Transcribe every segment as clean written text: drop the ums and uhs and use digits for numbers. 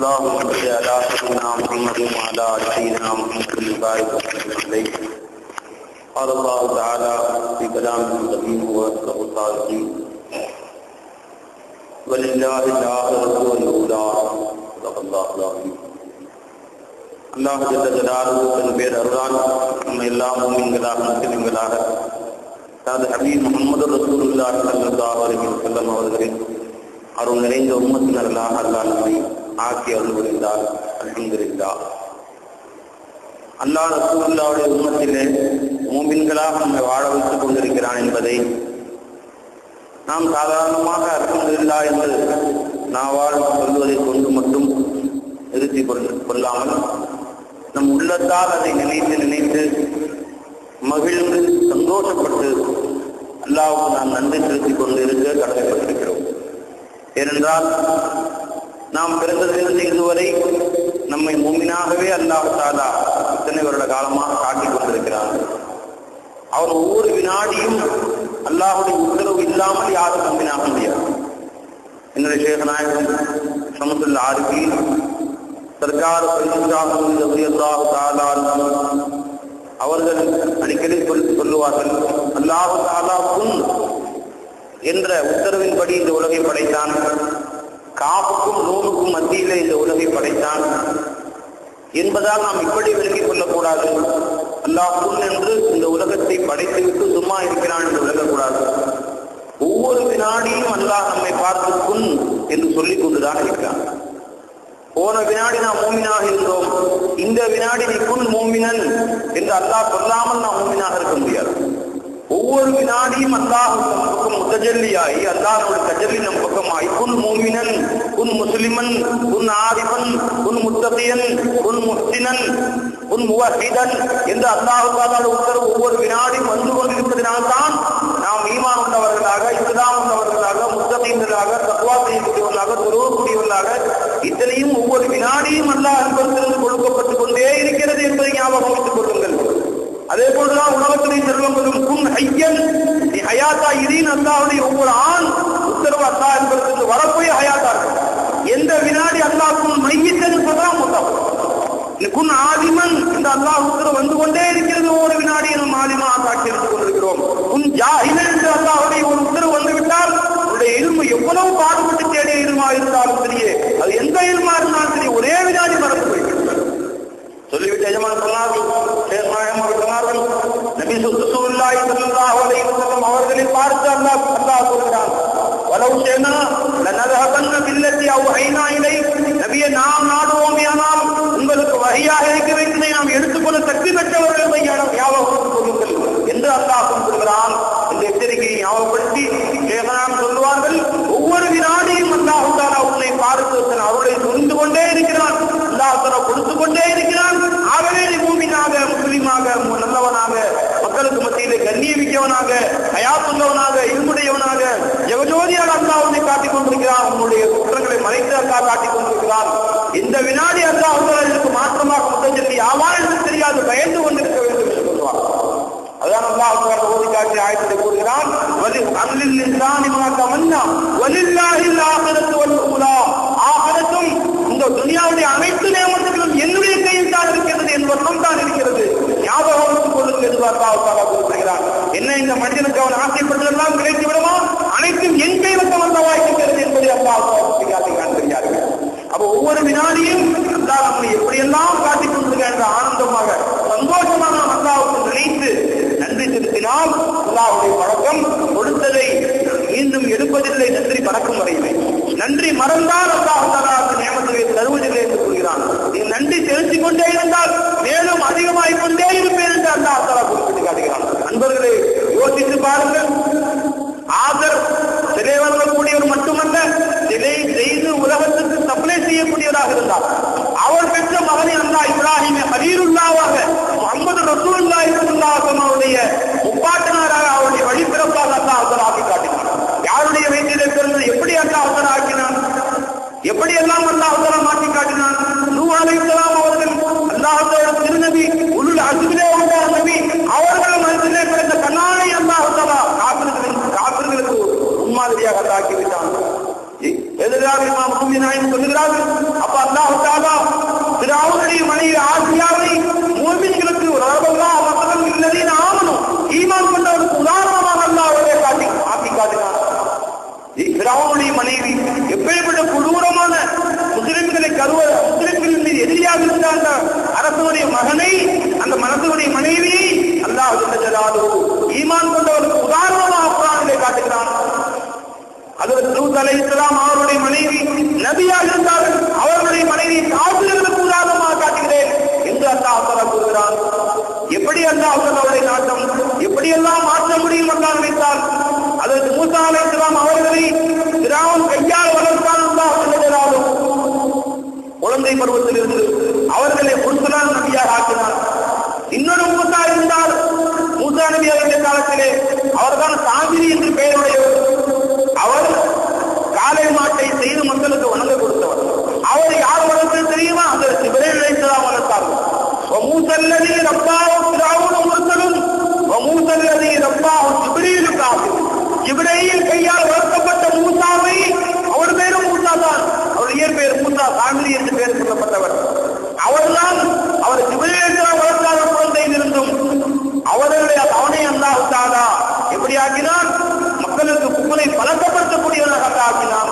اللهم صل على سيدنا محمد وعلى آل سيدنا محمد وبارك وسلم. قال الله تعالى في كلامه القديم وأصدق القائلين ولله الآخرة والأولى صدق الله العظيم. அல்லாஹ் ஜல்ல ஜலாலுஹு தன் பேர் அருளால் நம்ம எல்லா முஃமின்களாக முஸ்லிம்களாக தனது ஹபீப் முஹம்மது ரசூலுல்லாஹி ஸல்லல்லாஹு அலைஹி வஸல்லம் அவர்களின் அருள் நிறைந்த உம்மத்தினர்களாக அல்லாஹ் நம்மை ஆக்கி அருள் புரிந்தார். அல்ஹம்துலில்லாஹ். அல்லாஹ் ரசூலுல்லாஹுடைய உம்மத்திலே முஃமின்களாக நம்மை வாழ வைத்துக் கொண்டிருக்கிறான் என்பதை நாம் சாதாரணமாக அல்ஹம்துலில்லாஹ் என்று நாவால் சொல்வதை கொண்டு மட்டும் நிறுத்தி கொள்ளாமல் நம் உள்ளத்தால் அதை நினைத்து நினைத்து மகிழ்ந்து சந்தோஷப்பட்டு அல்லாஹ்வுக்கு நாம் நன்றி செலுத்திக் கொண்டு இருக்க கடமைப்பட்டிருக்கிறோம். ஏனென்றால் நாம் பிறந்ததிலிருந்து இதுவரை நம்மை முஃமினாகவே அல்லாஹ் தஆலா இத்தனை வருட காலமாக காட்டிக் கொண்டிருக்கிறார். அவர் ஒவ்வொரு வினாடியும் அல்லாஹ்வுடைய உத்தரவு இல்லாமல் யாரும் முஃமினாக முடியாது. என்னுடைய ஷேக் நாயகம் ஷம்சுல் ஆரிஃபீன் சர்க்கார் அவர்கள் அடிக்கடி சொல்லுவார்கள், அல்லாஹ் தஆலா குன் என்ற உத்தரவின்படி இந்த உலகை படைத்தான், காஃபுக்கும் நூனுக்கும் மத்தியிலே இந்த உலகை படைத்தான் என்பதால் நாம் இப்படி விலகிக் கொள்ளக்கூடாது. அல்லாஹ் குன் என்று இந்த உலகத்தை படைத்துவிட்டு சும்மா இருக்கிறான் என்று விலகக்கூடாது. ஒவ்வொரு வினாடியும் அல்லாஹ் நம்மை பார்த்து குன் என்று சொல்லிக் கொண்டுதான் இருக்கிறான். போன வினாடி நாம் மூமினாக இருந்தோம், இந்த வினாடி நீ குன் மூமினன் என்று அல்லாஹ் சொல்லாமல் நாம் மூமினாக இருக்க முடியாது. ஒவ்வொரு வினாடியும் அல்லாஹ் பக்கம் முத்தஜல்லியாகி அல்லாஹ்வுடைய தஜல்லி நம் பக்கமாகி குன் மூமினன், குன் முஸ்லிமன், குன் ஆரிஃபன், குன் முத்தகியன், குன் முஹ்சினன், குன் முவஹிதன் என்று அல்லாஹ் தஆலாவுடைய உத்தரவு ஒவ்வொரு வினாடியும் வந்து கொண்டிருப்பதனால்தான் நாம் ஈமான் உள்ளவர்களாக, இஸ்லாம் உள்ளவர்களாக, முத்தகீன்களாக, தக்வா செய்யக்கூடியவர்களாக, தொழுவக்கூடியவர்களாக இத்தனையும் ஒவ்வொரு வினாடியும் அல்லாஹ் அன்பத்திலிருந்து கொடுக்கப்பட்டுக் கொண்டே இருக்கிறது என்பதை ஞாபகம் வைத்துக் கொள்ளுங்கள். அதே போலதான் உலகத்திலே செல்வங்களும் குன் ஹய்யன் நீ ஹயாத்தா இதீன் அல்லாஹ்வுடைய ஒவ்வொரு ஆண் உத்தரவு அல்லாஹ் என்பதற்கு வரப்போய் ஹயாத்தா எந்த வினாடி அல்லாஹ் குன் மையித்தன் சொல்றான் குன் ஆலிமன் இந்த அல்லாஹ் உத்தரவு வந்து கொண்டே இருக்கிறது. ஒவ்வொரு வினாடியும் நாம் ஆலிமாக காட்சி எடுத்துக் கொண்டிருக்கிறோம். குன் ஜாஹிலன் என்று அல்லாஹ்வுடைய ஒரு உத்தரவு வந்துவிட்டால் உடைய இல்மு எவ்வளவு பாடுபட்டு தேடிய இல்மா இருந்தாலும் சரியே, அது எந்த இல்மா இருந்தாலும் சரி, ஒரே வினாடி மறந்து போய்விட்டார். சொல்லிவிட்டு எஜமான் சொன்னார்கள், ஷேக் நாயகம் அவர்கள் சொன்னார்கள், நபி ஸல்லல்லாஹு அலைஹி வஸல்லம் அவர்களை பார்த்து அல்லாஹ் சொல்கிறான், வலவு ஷேனா லனதஹபன்ன பில்லதி அவ் ஐனா இலை, நபியே நாம் நாடுவோமேயானால் உங்களுக்கு வஹியாக இருக்க வேண்டியதை நாம் எடுத்துக்கொள்ள சக்தி பெற்றவர்கள் ஞாபகப்படுத்திக் கொள்ளுங்கள் என்று அல்லாஹ் சொல்கிறான். இந்த எச்சரிக்கையை ஞாபகப்படுத்தி ஷேகனாம் சொல்லுவார்கள், ஒவ்வொரு வினாடியும் அல்லாஹ் தஆலா உன்னை பார்த்து தன் அருளை சொரிந்து கொண்டே இருக்கிறான், அல்லாஹ் தஆலா கொடுத்து கொண்டே இருக்கிறான். ஆகவே நீ மூமினாக, முஸ்லிமாக, நல்லவனாக, மக்களுக்கு மத்தியிலே கண்ணியமிக்கவனாக, ஹயாத்துள்ளவனாக, இருமுடையவனாக, ஜெகஜோதியாக அல்லாஹ் உன்னை காட்டிக் கொண்டிருக்கிறான். உன்னுடைய குற்றங்களை மறைத்து அல்லாஹ் காட்டிக் கொண்டிருக்கிறான். இந்த வினாடி அல்லாஹ் இதற்கு மாற்றமாக முத்தஜல்லி ஆவான் என்று தெரியாது, பயந்து கொண்டிருக்க வேண்டும் என்று சொல்வார். அதான் அல்லாஹ் ஓதி காட்டி ஆயத்தை கூறுகிறான், அன்லில் இன்சானி மா தமன்னா வலில்லாஹில் ஆகிரத்து வல் ஊலா, ஆகிரத்தும் இந்த துனியாவுடைய அனைத்து நியமத்துகளும் என்னுடைய கையில் தான் இருக்கிறது, என் வசம் தான் இருக்கிறது, ஞாபகம் வைத்துக் கொள்ளுங்கள் என்று அல்லாஹ் தஆலா கூறுகிறான். என்ன இந்த மனிதனுக்கு அவன் ஆசைப்பட்டதெல்லாம் கிடைத்து விடுமா? அனைத்தும் என் கைவசம் அல்லவா இருக்கிறது என்பதை அல்லாஹ் காட்டுகிறார்கள். அப்ப ஒவ்வொரு வினாடியும் அல்லாஹ் நம்மை எப்படியெல்லாம் காட்டிக் கொண்டிருக்க என்ற ஆனந்தமாக சந்தோஷமாக அல்லாஹ்வுக்கு நினைத்து நன்றி செலுத்தினால் அல்லாஹ்வுடைய பழக்கம் கொடுத்ததை மீண்டும் எடுப்பதில்லை, நன்றி பறக்கும் வரையில்லை. நன்றி மறந்தால் அல்லாஹ் தஆலா அந்த நியமத்தை தருவதில்லை என்று கூறுகிறான். நீ நன்றி செலுத்திக் கொண்டே இருந்தால் மேலும் அதிகமாகிக் கொண்டே இருப்பேன் என்று அல்லாஹ் தஆலா குறிப்பிட்டு காட்டுகிறான். நண்பர்களே, யோசித்து பாருங்கள். ஆதர் சிலை வழங்கக்கூடியவர் மட்டுமல்ல, சிலை செய்து உலகத்துக்கு சப்ளை செய்யக்கூடியவராக இருந்தார். அவர் பெற்ற மகனை அல்லாஹ் இப்ராஹிமை ஹலீலுல்லாஹ்வாக, முஹம்மது ரசூலுல்லாஹி ஸல்லல்லாஹு அலைஹி வஸல்லம் அவருடைய முப்பாட்டனாராக, அவருடைய வழிபிறப்பாக அல்லாஹ் தஆலா ஆக்கி காட்டினார். யாருடைய வயிற்றிலே பிறந்தது எப்படி அல்லாஹ் தஆலா ஆக்கினான், எப்படி எல்லாம் அல்லாஹ் தஆலா மாற்றி காட்டினான். நூஹ் அலைஹிஸ்ஸலாம் அவர்கள் அல்லாஹ்வுடைய திருநபி, உலுல் அஸ்மிலே உள்ள நபி, அவர்கள் மனதிலே பிறந்த கண்ணானை அல்லாஹ் தஆலா காபிர்களுக்கு முன்மாதிரியாக ஆக்கிவிட்டான். எதிராக இமாம் முஹம்மது நாயகம் சொல்லுகிறார்கள், அப்ப அல்லாஹ் எப்படிப்பட்ட கொடூரமான முஸ்லிம்களை முஸ்லிம்களின் மீது எதிரியாக இருந்த அந்த அரசனுடைய மகனை, அந்த மனசனுடைய மனைவியை அல்லாஹ் ஜல்ல ஜலாலுஹு ஈமான் கொண்டவருக்கு உதாரணமாக குர்ஆனிலே காட்டுகிறான். ஹஜ்ரத் லூத் அலைஹிஸ்ஸலாம் அவருடைய மனைவி நபியாக இருந்தார்கள், அவர்களுடைய மனைவியை காஃபிர்களுக்கு உதாரணமாக காட்டுகிறேன் என்று அல்லாஹ் தஆலா கூறுகிறான். எப்படி அல்லாஹ் அவருடைய நாட்டம் எப்படியெல்லாம் மாற்ற முடியும் என்றால் நினைத்தால், ஹஜ்ரத் மூசா அலைஹிஸ்ஸலாம் அவர்களை ஃபிரௌன் கையால் வளர்த்தான் அல்லாஹ் ஜல்ல ஜலாலுஹு. குழந்தை பருவத்தில் இருந்து அவர்களை முர்சலான் நபியாக ஆக்கினார். இன்னொரு மூசா இருந்தால், மூசா நபி அவருடைய காலத்திலே அவர்தான் சாமிரி என்று பெயருடையவர். அவர் காளை மாட்டை செய்து மக்களுக்கு வணங்க கொடுத்தவர். அவர் யார் வளர்த்தது தெரியுமா? அந்த ஜிப்ரீல் அலைஹிஸ்ஸலாம் வளர்த்தார்கள். وموسى الذي رباه فرعون مرسل وموسى الذي رباه جبريل كافر. ஜிப்ரீல் கையால் வளர்க்கப்பட்ட மூசாவை, அவர் பேரும் மூசா தான், அவர் இயற்பெயர் மூசா, சாமிரி என்று பெயர் சொல்லப்பட்டவர். அவர்தான் அவர் ஜிப்ரீல் அலைஹிஸ்ஸலாம் வளர்த்தாத குழந்தையில் இருந்தும் அவனை அல்லாஹ் தஆலா எப்படி ஆக்கினான்? மக்களுக்கு புகழை பழக்கப்படுத்தக்கூடியவனாக ஆக்கினான்.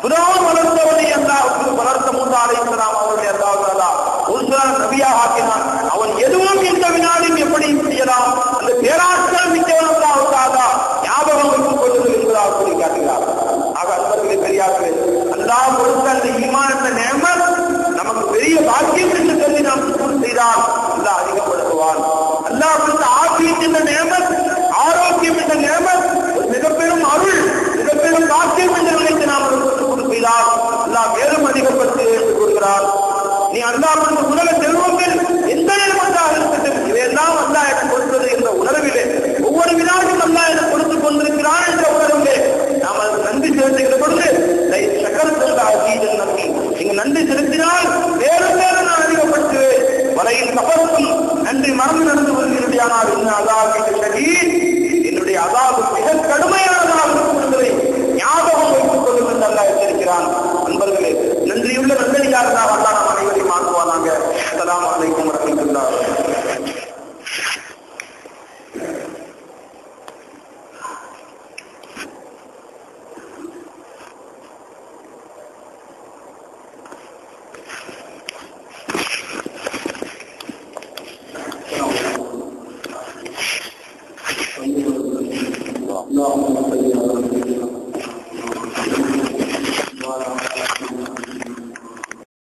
ஃபிரௌன் வளர்த்தவனை அல்லாஹ் வளர்த்த மூசா அலைஹிஸ்ஸலாம் அவர்களை அல்லாஹ் தஆலா முர்சலான் நபியாக ஆக்கினான். அவன் எதுவும் இந்த வினாடியும் எப்படி செய்யலாம், அந்த பேராற்றல் மிக்கவன் அல்லாஹ் தஆலா ஞாபகம் வைத்துக் கொள்வது என்பதாக சொல்லி காட்டுகிறார். ஆக அன்பர்களே, பெரியார்களே, அல்லாஹ் கொடுத்த அந்த ஈமான் என்ற நிஅமத் நமக்கு பெரிய பாக்கியம் என்று சொல்லி நாம் சுக்குர் செய்தால் அல்லாஹ் அதிகப்படுத்துவான். அல்லாஹ் கொடுத்த ஆஃபியத் என்ற நிஅமத், ஆரோக்கியம் என்ற நிஅமத் மிகப்பெரும் அருள், மிகப்பெரும் பாக்கியம் என்று நினைத்து நாம் சுக்குர் செய்தால் அல்லாஹ் மேலும் அதிகப்படுத்தி கூறுகிறார். நீ அல்லாஹ் கொடுத்த உலக செல்வங்கள் எந்த நிலைமையாக இருக்கட்டும், இவையெல்லாம் அல்லாஹ் எனக்கு கொடுத்தது என்ற உணர்விலே, ஒவ்வொரு வினாடியும் அல்லாஹ் எனக்கு கொடுத்துக் கொண்டிருக்கிறான் என்ற உணர்விலே நாம் அதுக்கு நன்றி செலுத்துகிற பொழுது நீங்க நன்றி செலுத்தினால் வேறு வேறு நான் அதிகப்படுத்துவேன். வரையில் கபருக்கும் நன்றி மறந்து நடந்து வருகிறேன். ஆனால் இன்னும் அல்லாஹ் என்னுடைய அதாபு